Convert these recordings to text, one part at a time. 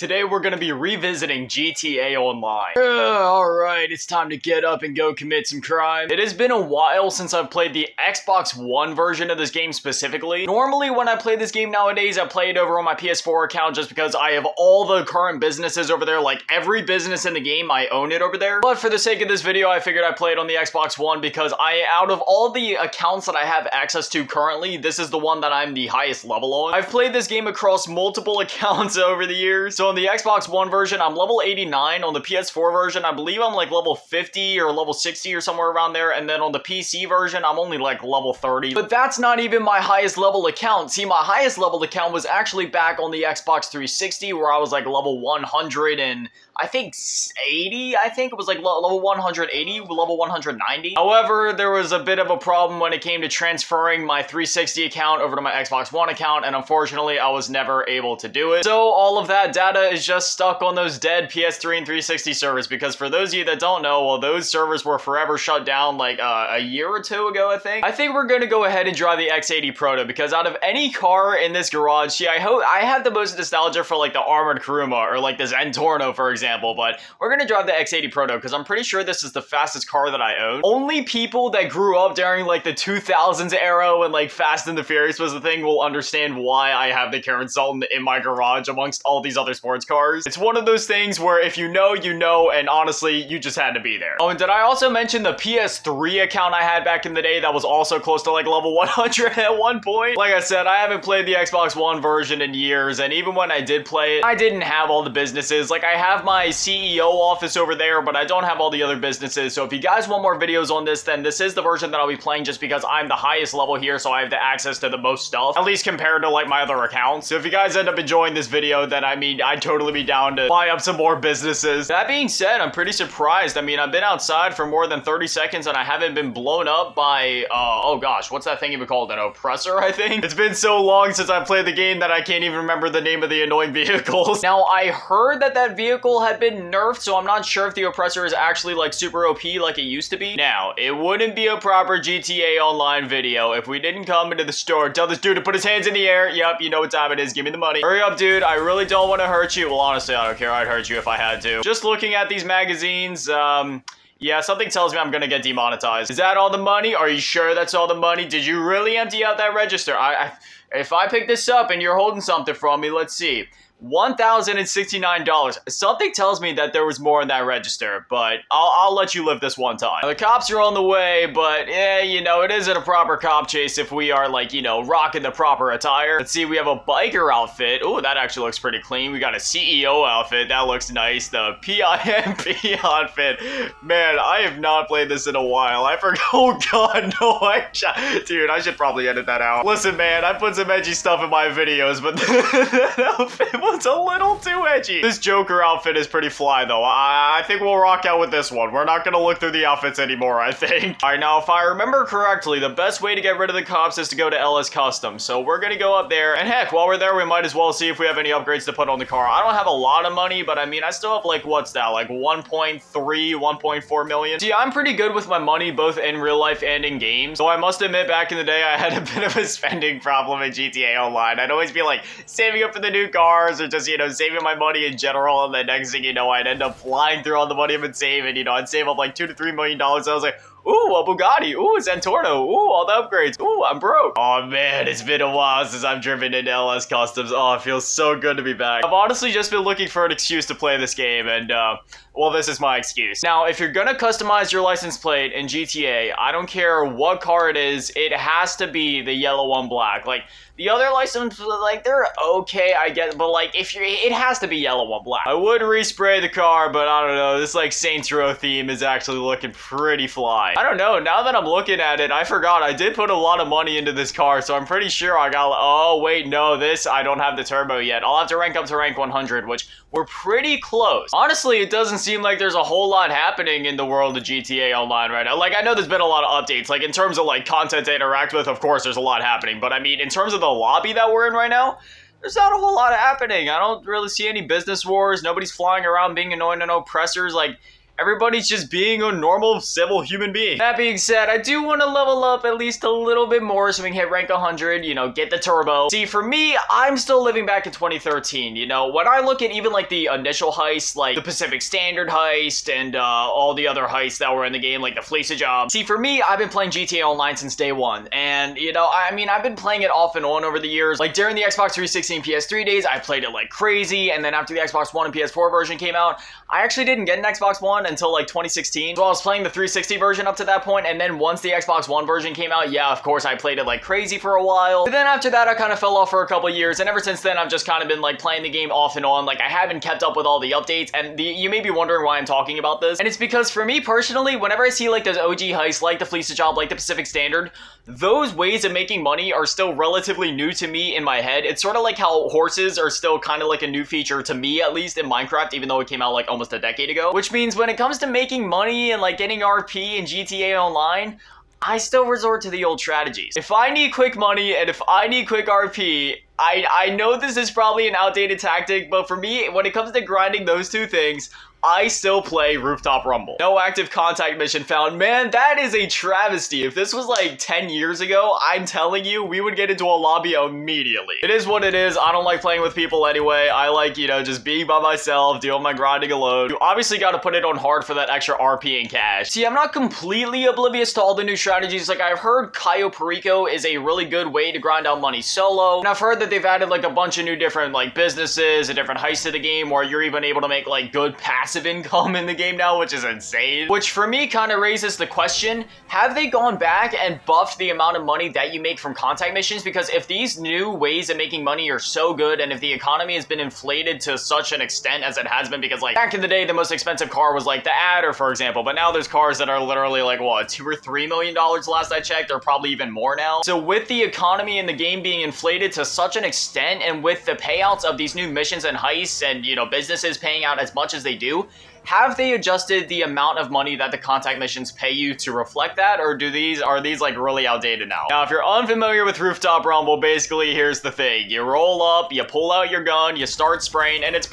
Today we're going to be revisiting GTA Online. Alright, it's time to get up and go commit some crime. It has been a while since I've played the Xbox One version of this game specifically. Normally when I play this game nowadays, I play it over on my PS4 account just because I have all the current businesses over there. Like every business in the game, I own it over there. But for the sake of this video, I figured I'd play it on the Xbox One because out of all the accounts that I have access to currently, this is the one that I'm the highest level on. I've played this game across multiple accounts over the years. So on the Xbox One version, I'm level 89. On the PS4 version, I believe I'm like level 50 or level 60 or somewhere around there. And then on the PC version, I'm only like level 30. But that's not even my highest level account. See, my highest level account was actually back on the Xbox 360 where I was like level 100 and I think 80. I think it was like level 180, level 190. However, there was a bit of a problem when it came to transferring my 360 account over to my Xbox One account, and unfortunately, I was never able to do it. So all of that data is just stuck on those dead PS3 and 360 servers, because for those of you that don't know, well, those servers were forever shut down like a year or two ago, I think. I think we're going to go ahead and drive the X80 Proto, because out of any car in this garage, see, I have the most nostalgia for like the Armored Kuruma or like the Zentorno, for example. But we're going to drive the X80 Proto because I'm pretty sure this is the fastest car that I own. Only people that grew up during like the 2000s era when like Fast and the Furious was the thing will understand why I have the Karen Sultan in my garage amongst all these other sports cars. It's one of those things where if you know, you know, and honestly, you just had to be there. Oh, and did I also mention the PS3 account I had back in the day that was also close to like level 100 at one point? Like I said, I haven't played the Xbox One version in years, and even when I did play it, I didn't have all the businesses. Like I have my CEO office over there, but I don't have all the other businesses. So if you guys want more videos on this, then this is the version that I'll be playing just because I'm the highest level here, so I have the access to the most stuff, at least compared to like my other accounts. So if you guys end up enjoying this video, then I mean, I'd totally be down to buy up some more businesses. That being said, I'm pretty surprised. I mean, I've been outside for more than 30 seconds and I haven't been blown up by, oh gosh, what's that thing even called? An oppressor, I think? It's been so long since I played the game that I can't even remember the name of the annoying vehicles. Now, I heard that that vehicle had been nerfed, so I'm not sure if the oppressor is actually like super OP like it used to be. Now, it wouldn't be a proper GTA Online video if we didn't come into the store, tell this dude to put his hands in the air. Yep, you know what time it is. Give me the money. Hurry up, dude. I really don't want to hurt you. Well, honestly, I don't care. I'd hurt you if I had to. Just looking at these magazines, yeah, something tells me I'm gonna get demonetized. Is that all the money? Are you sure that's all the money? Did you really empty out that register? If I pick this up and you're holding something from me, let's see. $1,069. Something tells me that there was more in that register, but I'll let you live this one time. Now, the cops are on the way, but you know, it isn't a proper cop chase if we are like, you know, rocking the proper attire. Let's see, we have a biker outfit. Oh, that actually looks pretty clean. We got a CEO outfit. That looks nice. The PIMP outfit. Man, I have not played this in a while. I forgot. Oh god, no, dude, I should probably edit that out. Listen, man, I put some edgy stuff in my videos, but that outfit was a little too edgy. This Joker outfit is pretty fly, though. I think we'll rock out with this one. We're not gonna look through the outfits anymore, I think. All right, now, if I remember correctly, the best way to get rid of the cops is to go to LS Custom. So we're gonna go up there, and heck, while we're there, we might as well see if we have any upgrades to put on the car. I don't have a lot of money, but I mean, I still have, like, what's that, like 1.3, 1.4 million? See, I'm pretty good with my money, both in real life and in games. So I must admit, back in the day, I had a bit of a spending problem in GTA Online. I'd always be, like, saving up for the new cars, or just, you know, saving my money in general, and the next thing you know, I'd end up flying through all the money I've been saving. You know, I'd save up like $2 to $3 million. So I was like, ooh, a Bugatti. Ooh, a Zentorno. Ooh, all the upgrades. Ooh, I'm broke. Oh man, it's been a while since I've driven into LS Customs. Oh, it feels so good to be back. I've honestly just been looking for an excuse to play this game, and well, this is my excuse. Now, if you're gonna customize your license plate in GTA, I don't care what car it is, it has to be the yellow on black. Like, the other license, like, they're okay, I guess, but like, it has to be yellow on black. I would respray the car, but I don't know, this like Saints Row theme is actually looking pretty fly. I don't know, now that I'm looking at it, I forgot, I did put a lot of money into this car, so I'm pretty sure I got, oh wait, no, this, I don't have the turbo yet. I'll have to rank up to rank 100, which we're pretty close. Honestly, it doesn't seem like there's a whole lot happening in the world of GTA Online right now. Like, I know there's been a lot of updates, like in terms of like content to interact with, of course there's a lot happening, but I mean, in terms of the lobby that we're in right now, there's not a whole lot happening. I don't really see any business wars. Nobody's flying around being annoying and oppressors. Like, Everybody's just being a normal, civil human being. That being said, I do want to level up at least a little bit more so we can hit rank 100, you know, get the turbo. See, for me, I'm still living back in 2013, you know? When I look at even, like, the initial heists, like the Pacific Standard heist and all the other heists that were in the game, like the Fleece Job. See, for me, I've been playing GTA Online since day one, and, you know, I mean, I've been playing it off and on over the years. Like, during the Xbox 360 and PS3 days, I played it like crazy, and then after the Xbox One and PS4 version came out, I actually didn't get an Xbox One until, like, 2016. So I was playing the 360 version up to that point, and then once the Xbox One version came out, yeah, of course, I played it like crazy for a while. But then after that, I kind of fell off for a couple years, and ever since then, I've just kind of been, like, playing the game off and on. Like, I haven't kept up with all the updates, and you may be wondering why I'm talking about this. And it's because, for me personally, whenever I see, like, those OG heists, like the Fleece Job, like the Pacific Standard, those ways of making money are still relatively new to me in my head. It's sort of like how horses are still kind of like a new feature to me, at least in Minecraft, even though it came out like almost a decade ago. Which means when it comes to making money and like getting RP in GTA Online, I still resort to the old strategies. If I need quick money and if I need quick RP, I know this is probably an outdated tactic, but for me, when it comes to grinding those two things, I still play Rooftop Rumble. No active contact mission found. Man, that is a travesty. If this was like 10 years ago, I'm telling you, we would get into a lobby immediately. It is what it is. I don't like playing with people anyway. I like, you know, just being by myself, doing my grinding alone. You obviously got to put it on hard for that extra RP and cash. See, I'm not completely oblivious to all the new strategies. Like, I've heard Cayo Perico is a really good way to grind out money solo. And I've heard that they've added like a bunch of new different like businesses and different heists to the game where you're even able to make like good passive income in the game now, which is insane. Which for me kind of raises the question, have they gone back and buffed the amount of money that you make from contact missions? Because if these new ways of making money are so good, and if the economy has been inflated to such an extent as it has been, because like back in the day, the most expensive car was like the Adder, for example, but now there's cars that are literally like, what, $2 or $3 million last I checked, or probably even more now. So with the economy in the game being inflated to such an extent, and with the payouts of these new missions and heists and, you know, businesses paying out as much as they do, have they adjusted the amount of money that the contact missions pay you to reflect that, or are these like really outdated now? Now, if you're unfamiliar with Rooftop Rumble, basically here's the thing. You roll up, you pull out your gun, you start spraying, and it's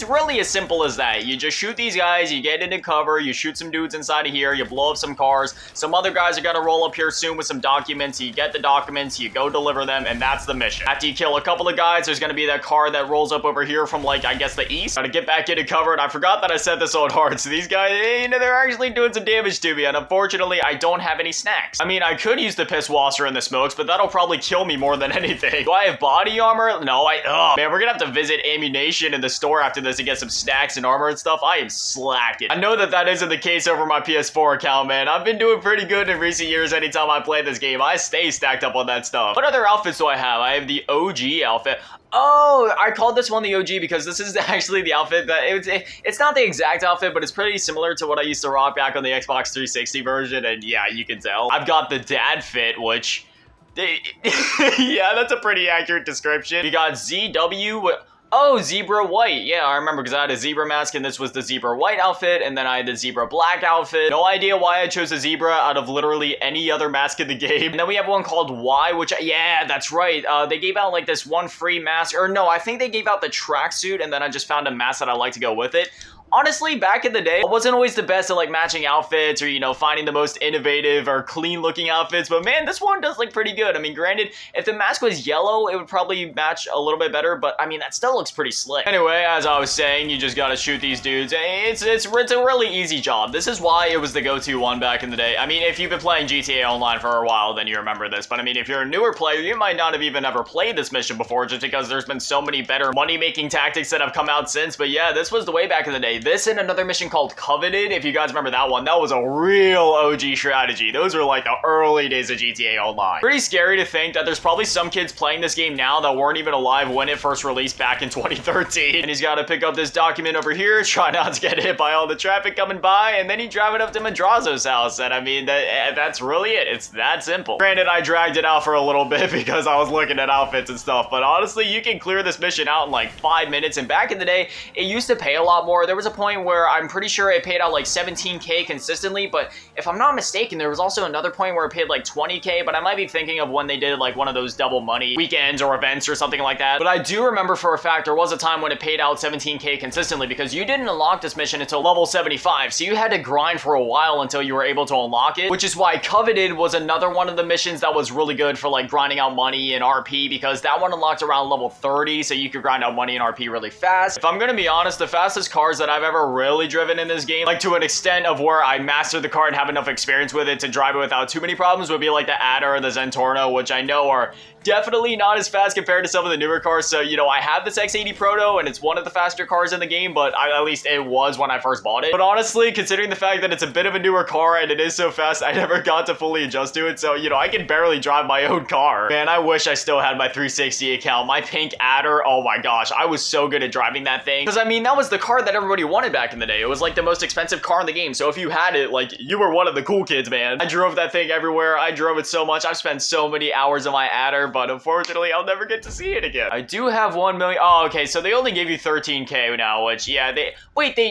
really as simple as that. You just shoot these guys, you get into cover, you shoot some dudes inside of here, you blow up some cars. Some other guys are gonna roll up here soon with some documents. You get the documents, you go deliver them, and that's the mission. After you kill a couple of guys, there's gonna be that car that rolls up over here from like, I guess the east. Gotta get back into cover, and I forgot that I said this on hard, so these guys, you know, they're actually doing some damage to me, and unfortunately, I don't have any snacks. I mean, I could use the piss washer and the smokes, but that'll probably kill me more than anything. Do I have body armor? No, man, we're gonna have to visit ammunition in the store after this to get some snacks and armor and stuff. I am slacking. I know that isn't the case over my PS4 account, man. I've been doing pretty good in recent years. Anytime I play this game, I stay stacked up on that stuff. What other outfits do I have? I have the OG outfit. Oh, I called this one the OG because this is actually the outfit that it's not the exact outfit, but it's pretty similar to what I used to rock back on the Xbox 360 version, and yeah, you can tell. I've got the dad fit, which, yeah, that's a pretty accurate description. You got ZW. Oh, zebra white. Yeah, I remember because I had a zebra mask and this was the zebra white outfit, and then I had the zebra black outfit. No idea why I chose a zebra out of literally any other mask in the game. And then we have one called Y, which, yeah, that's right. They gave out like this one free mask, or no, I think they gave out the tracksuit, and then I just found a mask that I like to go with it. Honestly, back in the day, I wasn't always the best at like matching outfits or, you know, finding the most innovative or clean looking outfits, but man, this one does look pretty good. I mean, granted, if the mask was yellow, it would probably match a little bit better, but I mean, that still looks pretty slick. Anyway, as I was saying, you just gotta shoot these dudes. It's a really easy job. This is why it was the go-to one back in the day. I mean, if you've been playing GTA Online for a while, then you remember this, but I mean, if you're a newer player, you might not have even ever played this mission before, just because there's been so many better money-making tactics that have come out since, but yeah, this was the way back in the day. This and another mission called Coveted, if you guys remember that one, that was a real OG strategy. Those were like the early days of GTA Online. Pretty scary to think that there's probably some kids playing this game now that weren't even alive when it first released back in 2013. And he's got to pick up this document over here, try not to get hit by all the traffic coming by, and then he drive it up to Madrazo's house. And I mean, that's really it. It's that simple. Granted, I dragged it out for a little bit because I was looking at outfits and stuff, but honestly, you can clear this mission out in like 5 minutes. And back in the day, it used to pay a lot more. There was a point where I'm pretty sure it paid out like 17k consistently, but if I'm not mistaken, there was also another point where it paid like 20k, but I might be thinking of when they did like one of those double money weekends or events or something like that. But I do remember for a fact there was a time when it paid out 17k consistently because you didn't unlock this mission until level 75, so you had to grind for a while until you were able to unlock it, which is why Coveted was another one of the missions that was really good for like grinding out money and RP, because that one unlocked around level 30, so you could grind out money and RP really fast. If I'm gonna be honest, the fastest cars that I've ever really driven in this game, like to an extent of where I mastered the car and have enough experience with it to drive it without too many problems, would be like the Adder or the Zentorno, which I know are definitely not as fast compared to some of the newer cars. So, you know, I have this X80 Proto and it's one of the faster cars in the game, but at least it was when I first bought it. But honestly, considering the fact that it's a bit of a newer car and it is so fast, I never got to fully adjust to it. So, you know, I can barely drive my own car. Man, I wish I still had my 360 account. My pink Adder, oh my gosh, I was so good at driving that thing. Because, I mean, that was the car that everybody wanted back in the day. It was like the most expensive car in the game. So if you had it, like, you were one of the cool kids, man. I drove that thing everywhere. I drove it so much. I've spent so many hours on my Adder, but unfortunately, I'll never get to see it again. I do have 1 million. Oh, okay, so they only gave you 13k now, which, yeah,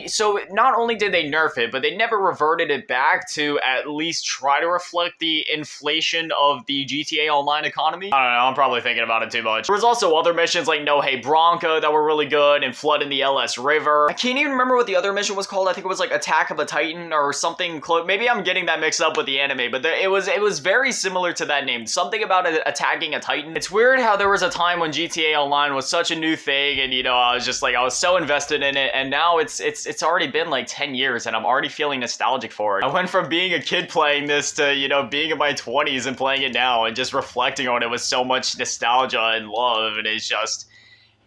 so not only did they nerf it, but they never reverted it back to at least try to reflect the inflation of the GTA Online economy. I don't know, I'm probably thinking about it too much. There was also other missions like No Hey Bronca that were really good, and Flood in the LS River. I can't even remember what the other mission was called. I think it was like Attack of a Titan or something close. Maybe I'm getting that mixed up with the anime, but it was very similar to that name. Something about attacking a Titan. It's weird how there was a time when GTA Online was such a new thing, and you know, I was so invested in it, and now it's already been like 10 years and I'm already feeling nostalgic for it. I went from being a kid playing this to, you know, being in my 20s and playing it now and just reflecting on it with so much nostalgia and love, and it's just,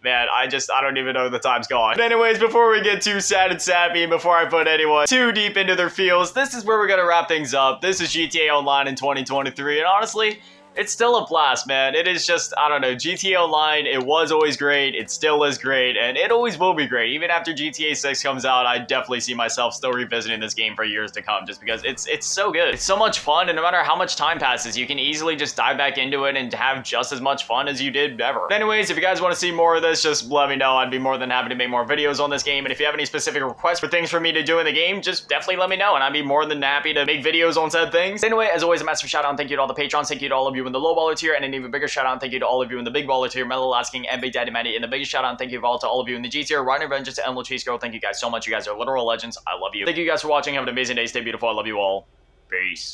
man, I don't even know the time's gone. But anyways, before we get too sad and sappy, and before I put anyone too deep into their feels, this is where we're gonna wrap things up. This is GTA Online in 2023, and honestly, it's still a blast, man. It is just, I don't know, GTA Online, it was always great, it still is great, and it always will be great. Even after GTA 6 comes out, I definitely see myself still revisiting this game for years to come, just because it's so good. It's so much fun, and no matter how much time passes, you can easily just dive back into it and have just as much fun as you did ever. But anyways, if you guys want to see more of this, just let me know. I'd be more than happy to make more videos on this game, and if you have any specific requests for things for me to do in the game, just definitely let me know, and I'd be more than happy to make videos on said things. Anyway, as always, a massive shout out and thank you to all the patrons, thank you to all of you in the low baller tier, and an even bigger shout out and thank you to all of you in the big baller tier, Mellow Asking, and Big Daddy Matty, and the biggest shout out and thank you to all of you in the G tier, Ryan Vengeance, and Emerald Cheese Girl. Thank you guys so much. You guys are literal legends. I love you. Thank you guys for watching. Have an amazing day. Stay beautiful. I love you all. Peace.